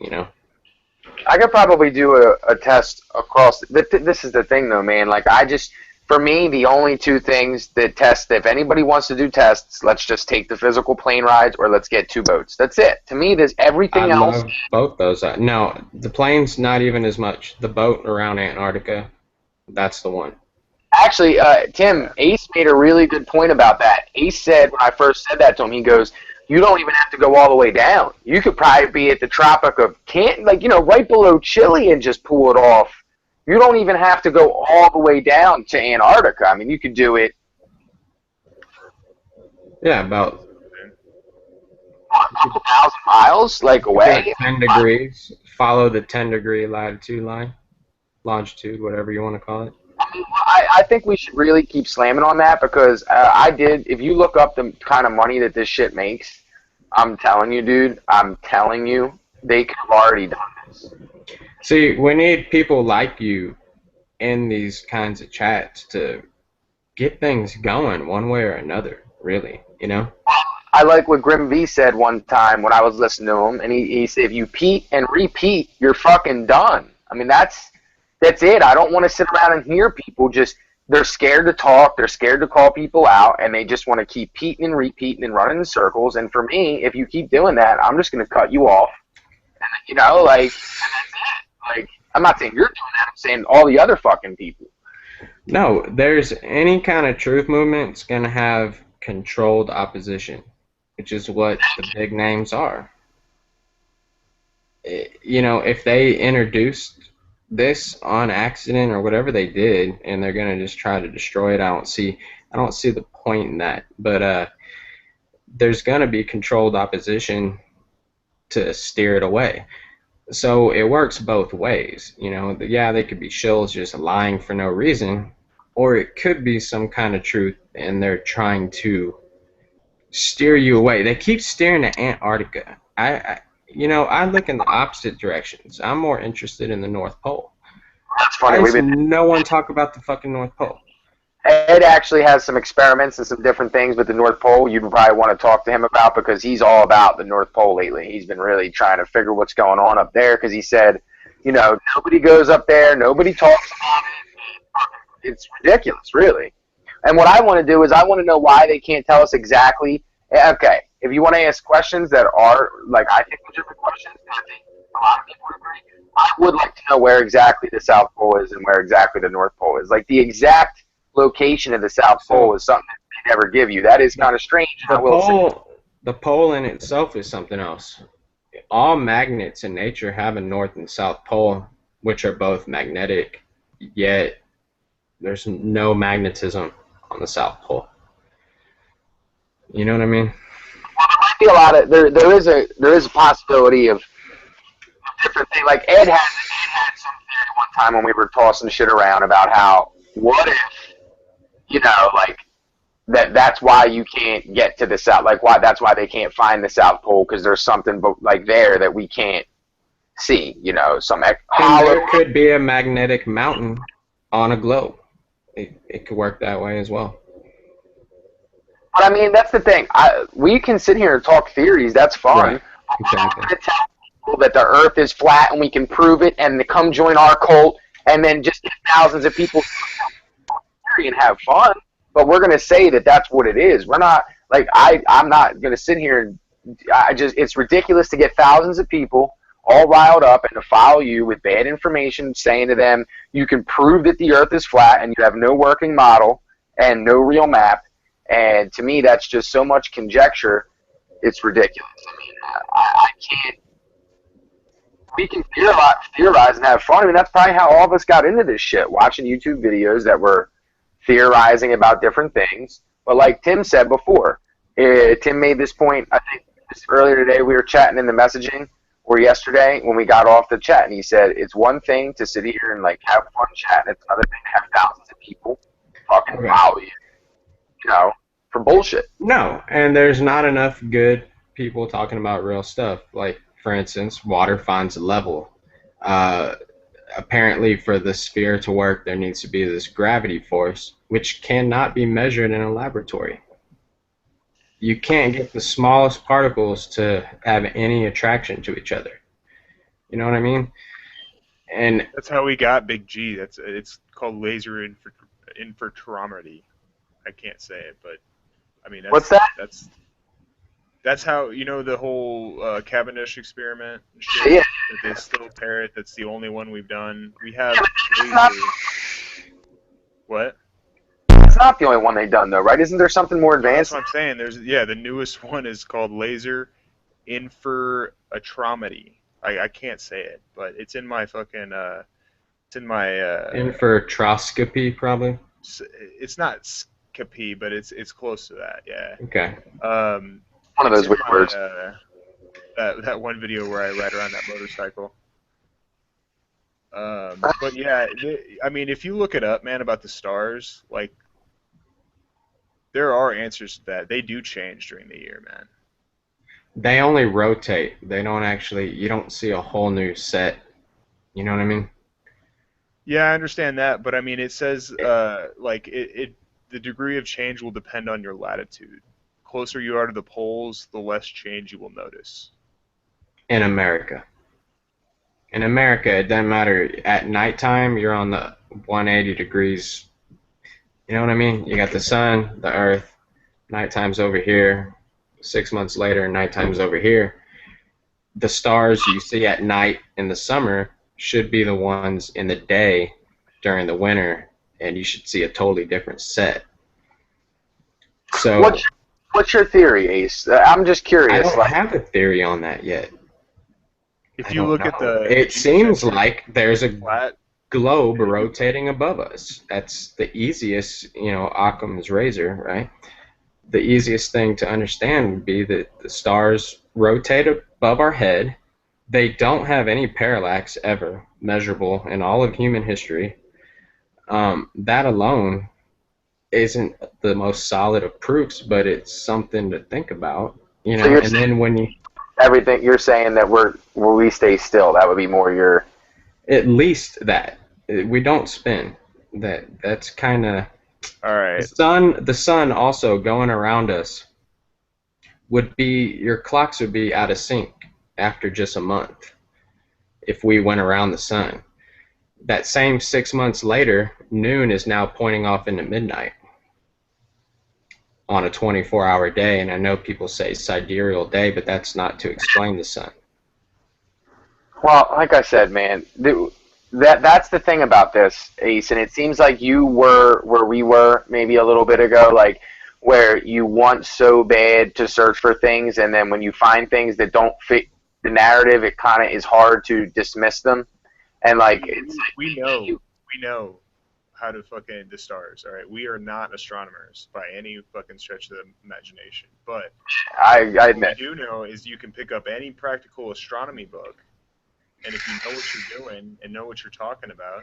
I could probably do a test across. This is the thing, though, man. Like, for me, the only two things that test, if anybody wants to do tests, let's just take the physical plane rides or let's get 2 boats. That's it. To me, there's everything I else. love both those. No, the plane's not even as much. The boat around Antarctica, that's the one. Actually, Tim, Ace made a really good point about that. Ace said, when I first said that to him, he goes, you don't even have to go all the way down. You could probably be at the Tropic of right below Chile and just pull it off. You don't even have to go all the way down to Antarctica. I mean, you could do it. Yeah, about A couple thousand miles, like away. 10 degrees. Follow the 10-degree latitude line, longitude, whatever you want to call it. I think we should really keep slamming on that because if you look up the kind of money that this shit makes, I'm telling you, dude, they could have already done this. See, we need people like you in these kinds of chats to get things going one way or another, really, I like what Grim V said one time when I was listening to him, and he said, if you repeat and repeat, you're fucking done. I mean, that's it. I don't want to sit around and hear people they're scared to talk, they're scared to call people out, and they just want to keep repeating and running in circles. And for me, if you keep doing that, I'm just going to cut you off. And that's it. Like, I'm not saying you're doing that. I'm saying all the other fucking people. No, there's any kind of truth movement's going to have controlled opposition, which is what the big names are. If they introduced this on accident or whatever they did, and they're going to just try to destroy it, I don't see the point in that. But there's going to be controlled opposition to steer it away. So it works both ways. Yeah, they could be shills just lying for no reason, or it could be some kind of truth and they're trying to steer you away. They keep steering to Antarctica. I look in the opposite directions. I'm more interested in the North Pole. That's funny. Why does no one talk about the fucking North Pole? Ed actually has some experiments and some different things with the North Pole you'd probably want to talk to him about because he's all about the North Pole lately. He's been really trying to figure what's going on up there because he said, nobody goes up there, nobody talks about it. It's ridiculous, really. And what I want to do is I want to know why they can't tell us exactly. Okay, if you want to ask questions that are like I think legitimate questions, and I think a lot of people agree. I would like to know where exactly the South Pole is and where exactly the North Pole is. Like the exact location of the South Pole is something that they never give you. That is kind of strange. The pole in itself is something else. All magnets in nature have a north and south pole, which are both magnetic, yet there's no magnetism on the South Pole. You know what I mean? I feel a lot of there is a possibility of different things. Like Ed had some theory one time when we were tossing shit around about how what if like that's why you can't get to the south, like that's why they can't find the South Pole, because there's something like there that we can't see. Some hollow. There could be a magnetic mountain on a globe. It could work that way as well. But I mean, that's the thing. We can sit here and talk theories. That's fun. Right. Exactly. I'm going to tell people that the Earth is flat and we can prove it, and they come join our cult, and then just get thousands of people and have fun. But we're going to say that that's what it is. We're not like I'm not going to sit here and it's ridiculous to get thousands of people all riled up and to follow you with bad information, saying to them you can prove that the Earth is flat and you have no working model and no real map. And to me, that's just so much conjecture. It's ridiculous. I mean, I can't. We can theorize and have fun. I mean, that's probably how all of us got into this shit, watching YouTube videos that were theorizing about different things. But like Tim said before, Tim made this point, I think earlier today, we were chatting in the messaging, or yesterday when we got off the chat, and he said it's one thing to sit here and like have fun chatting, it's another thing to have thousands of people fucking follow you, for bullshit. No, and there's not enough good people talking about real stuff. Like, for instance, water finds a level. Apparently, for the sphere to work, there needs to be this gravity force, which cannot be measured in a laboratory. You can't get the smallest particles to have any attraction to each other. You know what I mean? And that's how we got Big G. It's called laser interferometry. I can't say it, but I mean, what's that? That's how, the whole Cavendish experiment shit, yeah. That they still parrot. That's the only one we've done. We have What? It's not the only one they've done, though, right? Isn't there something more advanced? That's what I'm saying. The newest one is called laser interferometry. I can't say it, but it's in my fucking it's in my Interferotroscopy, probably. It's not scopy, but it's close to that. Yeah. Okay. One of those weird words. That one video where I ride around that motorcycle. But yeah, I mean, if you look it up, man, about the stars, like, there are answers to that. They do change during the year, man. They only rotate. They don't actually, you don't see a whole new set. You know what I mean? Yeah, I understand that, but I mean, it says, like, the degree of change will depend on your latitude. Closer you are to the poles, the less change you will notice. In America. In America, it doesn't matter. At nighttime, you're on the 180 degrees. You know what I mean? You got the sun, the earth. Nighttime's over here. 6 months later, nighttime's over here. The stars you see at night in the summer should be the ones in the day during the winter, and you should see a totally different set. So, what's your theory, Ace? I'm just curious. I don't have a theory on that yet. If you look at the... It seems like there's a flat globe rotating above us. That's the easiest, Occam's razor, right? The easiest thing to understand would be that the stars rotate above our head. They don't have any parallax ever measurable in all of human history. That alone isn't the most solid of proofs, but it's something to think about. So and then when you... Everything you're saying that we stay still, that would be more your... At least that. We don't spin. That's kind of... All right. The sun also going around us your clocks would be out of sync after just a month if we went around the sun. That same 6 months later, noon is now pointing off into midnight. on a 24-hour day. And I know people say sidereal day, but that's not to explain the sun. Well, like I said, man, that's the thing about this, Ace, and it seems like you were where we were maybe a little bit ago, like where you want so bad to search for things, and then when you find things that don't fit the narrative, it kind of is hard to dismiss them. And like we know how to fucking the stars. All right, we are not astronomers by any fucking stretch of the imagination, but I what we admit, do know is you can pick up any practical astronomy book, and if you know what you're doing and know what you're talking about,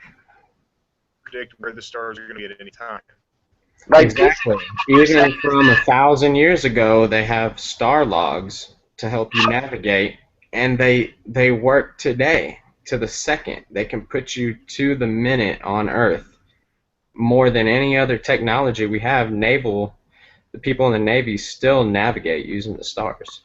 predict where the stars are going to be at any time. like Exactly. Even from 1,000 years ago, they have star logs to help you navigate, and they work today to the second. They can put you to the minute on Earth more than any other technology we have. The people in the Navy still navigate using the stars.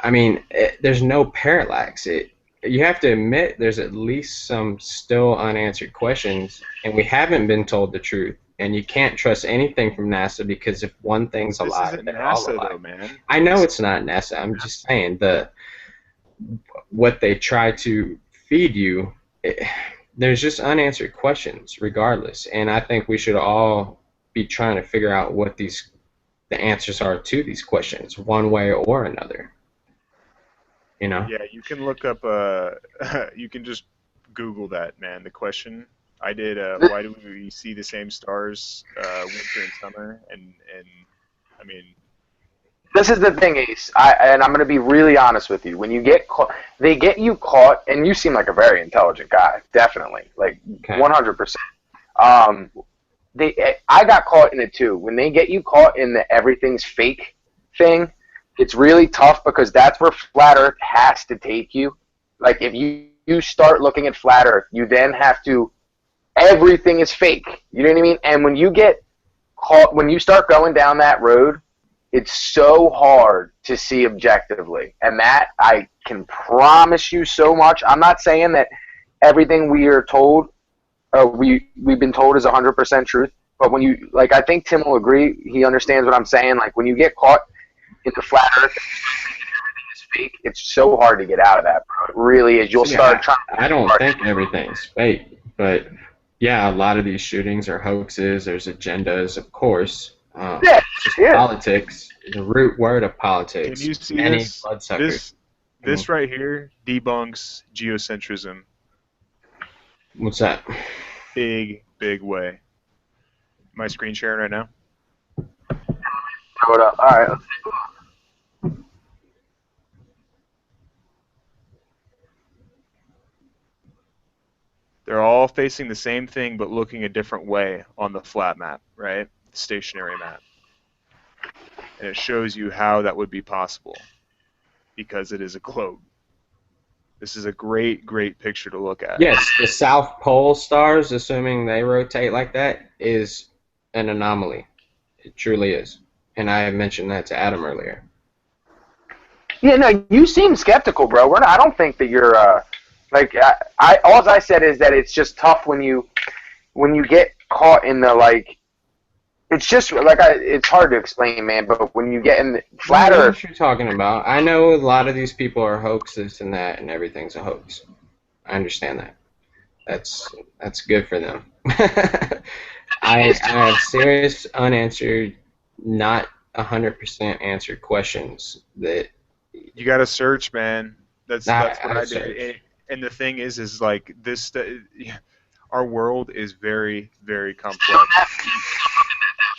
I mean, there's no parallax. You have to admit there's at least some still unanswered questions, and we haven't been told the truth. And you can't trust anything from NASA because if one thing's a lie, This isn't they're all a NASA lie. though, man. I know it's not NASA. I'm just saying what they try to feed you. There's just unanswered questions, regardless. And I think we should all be trying to figure out what the answers are to these questions, one way or another. You know? Yeah, you can look up. You can just Google that, man. The question I did. Why do we see the same stars winter and summer? And I mean, this is the thing, Ace. And I'm going to be really honest with you. When you get caught, they get you caught, and you seem like a very intelligent guy, definitely, like Okay. 100%. I got caught in it too. When they get you caught in the everything's fake thing, it's really tough because that's where flat Earth has to take you. Like if you start looking at flat Earth, you then have to. Everything is fake. You know what I mean? And when you get caught, when you start going down that road, it's so hard to see objectively. And that I can promise you so much. I'm not saying that everything we are told, we've been told is 100% truth. But when you, like, I think Tim will agree. He understands what I'm saying. Like when you get caught in the flat Earth and everything is fake, it's so hard to get out of that, bro. It really is. You'll start trying. I don't think everything's fake, but yeah, a lot of these shootings are hoaxes. There's agendas, of course. Yeah, Just yeah. Politics, the root word of politics. can you see Many this? bloodsuckers. This right here debunks geocentrism. What's that? Big way. Am I screen sharing right now? Throw it up. All right. They're all facing the same thing but looking a different way on the flat map, right? The stationary map. And it shows you how that would be possible because it is a globe. This is a great picture to look at. Yes, the South Pole stars, assuming they rotate like that, is an anomaly. It truly is. And I mentioned that to Adam earlier. Yeah, no, you seem skeptical, bro. I don't think that you're like all I said is that it's just tough when you get caught in the like. It's just like it's hard to explain, man. But when you get in the flat I know Earth, what you're talking about. I know a lot of these people are hoaxes and that, and everything's a hoax. I understand that. That's good for them. I have serious unanswered, not 100% answered questions that You got to search, man. That's what I searched. did. And the thing is like this. Our world is very complex.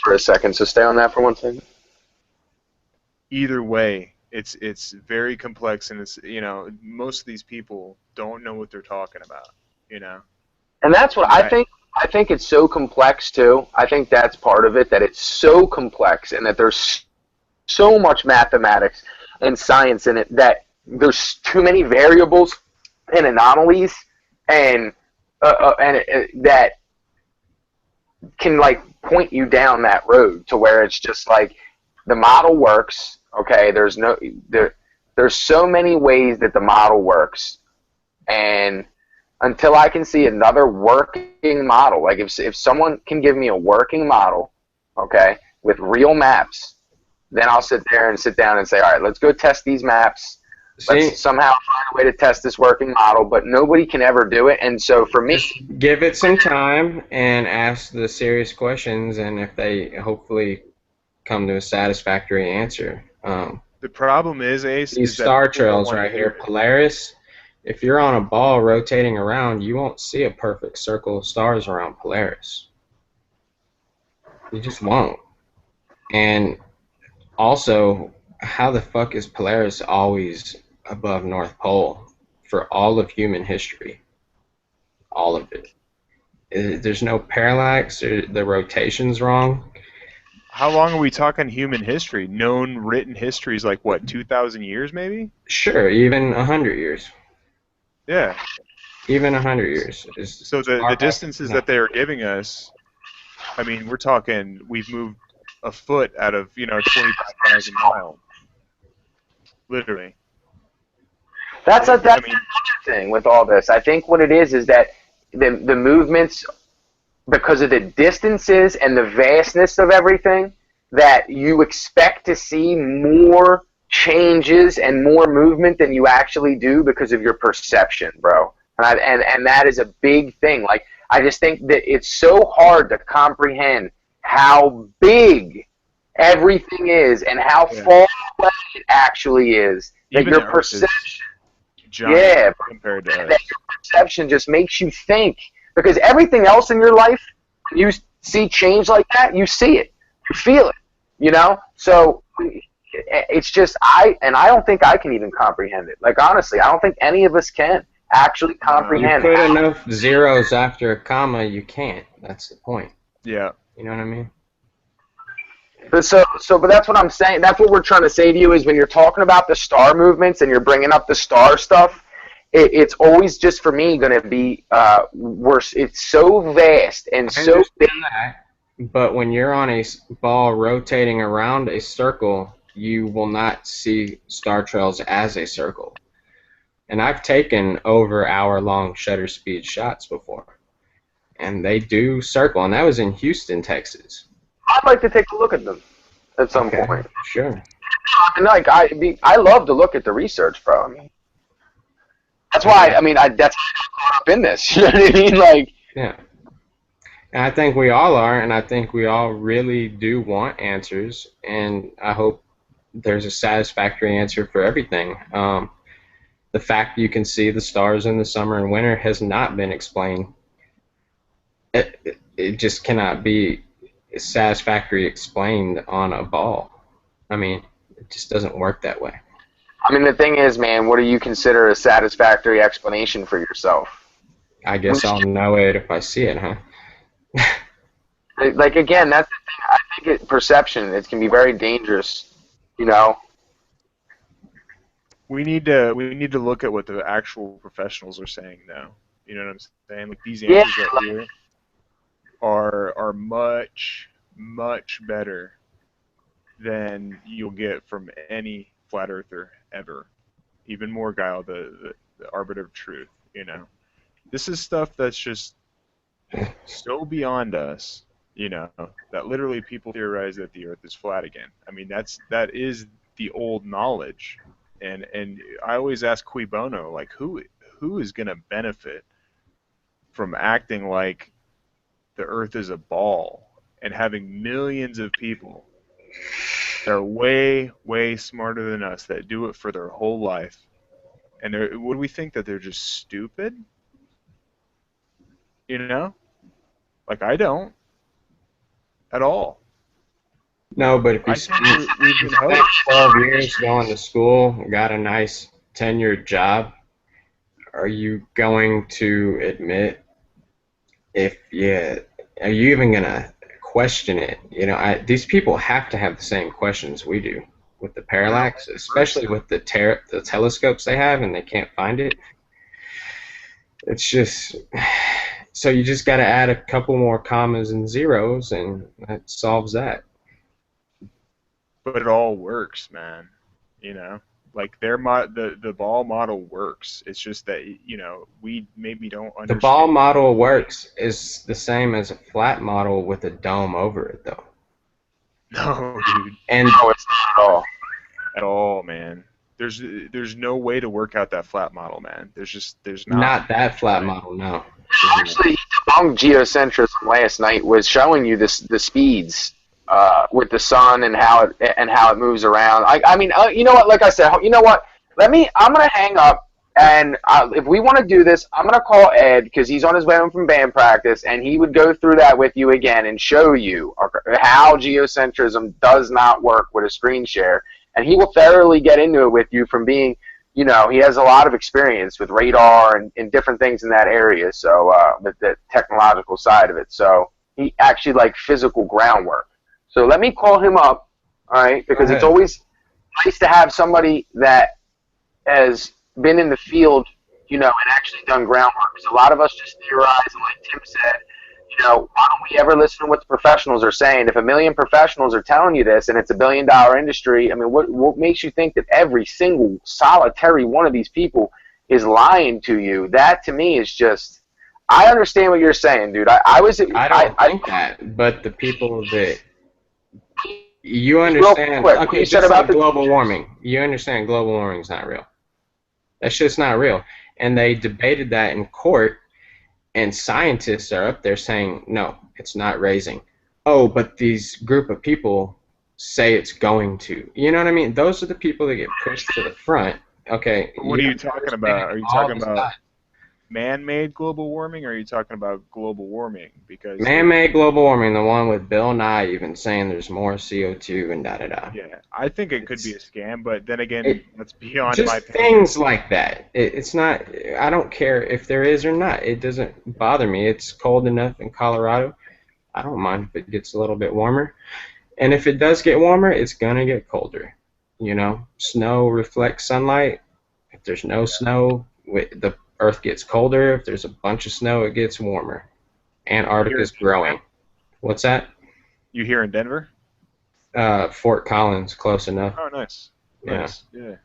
for a second, so stay on that for 1 second. Either way, it's very complex, and it's most of these people don't know what they're talking about. And that's what Right. I think. I think it's so complex too. I think that's part of it, that it's so complex and that there's so much mathematics and science in it that there's too many variables and anomalies and that can like point you down that road to where it's just like the model works. Okay, there's so many ways that the model works, and until I can see another working model, like if someone can give me a working model, okay, with real maps then I'll sit down and say, all right, let's go test these maps. See, Let's somehow find a way to test this working model, but nobody can ever do it. And so for me, just give it some time and ask the serious questions, and if they hopefully come to a satisfactory answer. The problem is, Ace, These is that star people don't trails wanna right hear here, it. Polaris, if you're on a ball rotating around, you won't see a perfect circle of stars around Polaris. You just won't. And also, how the fuck is Polaris always above North Pole for all of human history? All of it. There's no parallax, the rotation's wrong. How long are we talking human history? Known written history is like, what, 2,000 years maybe? Sure, even 100 years. Yeah. Even 100 years. So the distances that they are giving us, I mean, we're talking, we've moved a foot out of, 25,000 miles. Literally. that's I the mean, thing with all this. I think what it is that the movements, because of the distances and the vastness of everything, that you expect to see more changes and more movement than you actually do because of your perception, bro. And that is a big thing. Like, I just think that it's so hard to comprehend how big everything is and how far away it actually is. That even your the Earth is perception, giant yeah, compared to that us. your perception just makes you think. Because everything else in your life, when you see change like that, you see it, you feel it, So it's just I don't think I can even comprehend it. Like, honestly, I don't think any of us can actually You comprehend. put enough zeros after a comma, you can't. That's the point. Yeah. You know what I mean? But that's what I'm saying. That's what we're trying to say to you is when you're talking about the star movements and you're bringing up the star stuff, it's always just for me going to be worse. It's so vast and so big. That, but when you're on a ball rotating around a circle, you will not see star trails as a circle. And I've taken over hour-long shutter speed shots before, and they do circle. And that was in Houston, Texas. I'd like to take a look at them at some point. Sure. And I love to look at the research, bro. I mean, that's why. I mean, that's why I got caught up in this. You know what I mean? Like, yeah. And I think we all are, and I think we all really do want answers, and I hope there's a satisfactory answer for everything. The fact you can see the stars in the summer and winter has not been explained. It just cannot be satisfactorily explained on a ball. I mean, it just doesn't work that way. I mean, the thing is, man, what do you consider a satisfactory explanation for yourself? I guess I'll know it if I see it, huh? Like, again, that's the thing. I think perception, it can be very dangerous, We need to look at what the actual professionals are saying now. You know what I'm saying? Like, these answers right here are much, much better than you'll get from any flat earther ever. Even more Guile, the arbiter of truth, This is stuff that's just so beyond us, that literally people theorize that the earth is flat again. I mean, that is the old knowledge. And I always ask cui bono, like, who is going to benefit from acting like the earth is a ball and having millions of people that are way, way smarter than us that do it for their whole life. And would we think that they're just stupid? Like, I don't. At all. No, but if you spent 12 years going to school, got a nice tenured job, are you going to admit are you even going to question it? These people have to have the same questions we do with the parallax, especially with the telescopes they have and they can't find it. It's just, so you just got to add a couple more commas and zeros and that solves that. But it all works, man. Like the ball model works. It's just that we maybe don't understand. The ball model works is the same as a flat model with a dome over it, though. No, dude, And No, it's not at all. at all, man. There's no way to work out that flat model, man. There's not. not that flat model, no. Actually, he debunked geocentrism last night. Was showing you this the speeds with the sun and how it moves around. I mean, you know what? Like I said, you know what? I'm gonna hang up, and if we want to do this, I'm gonna call Ed because he's on his way home from band practice, and he would go through that with you again and show you how geocentrism does not work with a screen share, and he will thoroughly get into it with you from being. You know, he has a lot of experience with radar and different things in that area, so with the technological side of it. So he actually like physical groundwork. So let me call him up, all right, because it's always nice to have somebody that has been in the field, you know, and actually done groundwork. Because a lot of us just theorize, and like Tim said, you know, why don't we ever listen to what the professionals are saying? If a million professionals are telling you this and it's $1 billion industry, I mean, what makes you think that every single solitary one of these people is lying to you? That to me is just, I understand what you're saying, dude. I don't think that, but the people that you understand, quick, okay, you said just about like global warming. You understand global warming is not real. That's just not real. And they debated that in court. And scientists are up there saying, no, it's not raising. Oh, but these group of people say it's going to. You know what I mean? Those are the people that get pushed to the front. Okay. What are you talking about? Are you talking about man-made global warming, or are you talking about global warming? Because man-made global warming, the one with Bill Nye even saying there's more CO2 and da-da-da. Yeah, I think it could be a scam, but then again, that's beyond my Just opinion. things like that. It's not, I don't care if there is or not. It doesn't bother me. It's cold enough in Colorado. I don't mind if it gets a little bit warmer. And if it does get warmer, it's going to get colder. You know, snow reflects sunlight. If there's no snow, the Earth gets colder. If there's a bunch of snow, it gets warmer. Antarctica's growing. What's that? You here in Denver? Fort Collins, close enough. Oh, nice. Yeah. Nice. Yeah.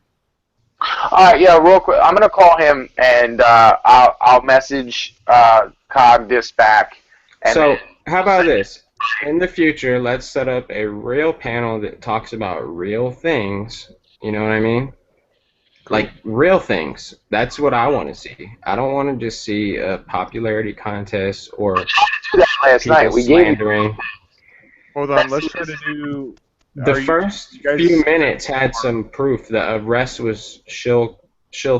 All right, yeah, real quick. I'm gonna call him and I'll message Cog this back. And So, how about this? In the future, let's set up a real panel that talks about real things. You know what I mean? Like real things. That's what I want to see. I don't want to just see a popularity contest or do that last people night. We gave you slandering. Hold on, let's try to do. The first you guys- few minutes had some proof that the rest was shill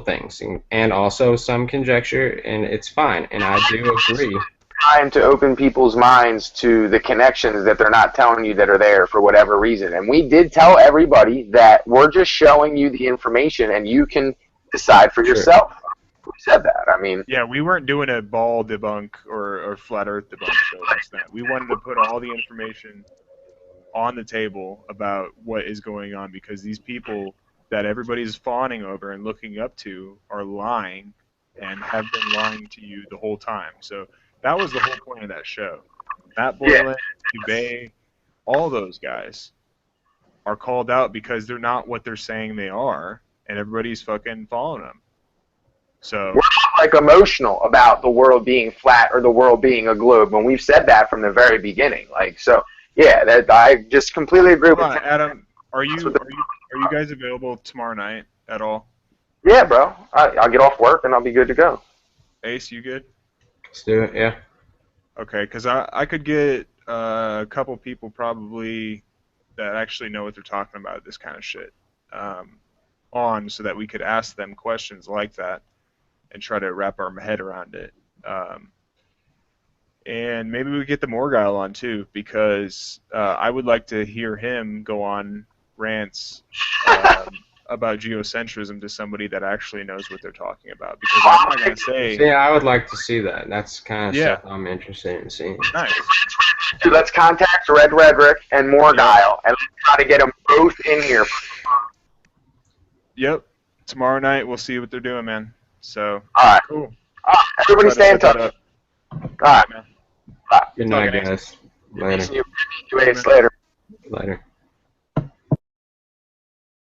things and also some conjecture, and it's fine. And I do agree. trying to open people's minds to the connections that they're not telling you that are there for whatever reason. And we did tell everybody that we're just showing you the information and you can decide for Sure. yourself. We said that. I mean, Yeah, we weren't doing a ball debunk or flat Earth debunk show last night. We wanted to put all the information on the table about what is going on, because these people that everybody's fawning over and looking up to are lying and have been lying to you the whole time. So that was the whole point of that show. Matt Boylan, Dubay, all those guys are called out because they're not what they're saying they are, and everybody's fucking following them. So we're not like emotional about the world being flat or the world being a globe when we've said that from the very beginning. Like, so yeah, that I just completely agree with Adam, are you guys available tomorrow night at all? Yeah, bro. I'll get off work and I'll be good to go. Ace, you good? Let's do it. Yeah. Okay, because I could get a couple people probably that actually know what they're talking about, this kind of shit, on, so that we could ask them questions like that and try to wrap our head around it. And maybe we get the Morgile on too, because I would like to hear him go on rants about geocentrism to somebody that actually knows what they're talking about. Because I'm not going to say... Yeah, I would like to see that. That's the kind of Yeah. stuff I'm interested in seeing. Nice. Dude, let's contact Red Redrick and Morgile and let's try to get them both in here. Yep. Tomorrow night we'll see what they're doing, man. So, All right. cool. Everybody stay in Try to touch. set that up. All right. Man. Good night, Okay. guys. Later. See you Ace later. Later.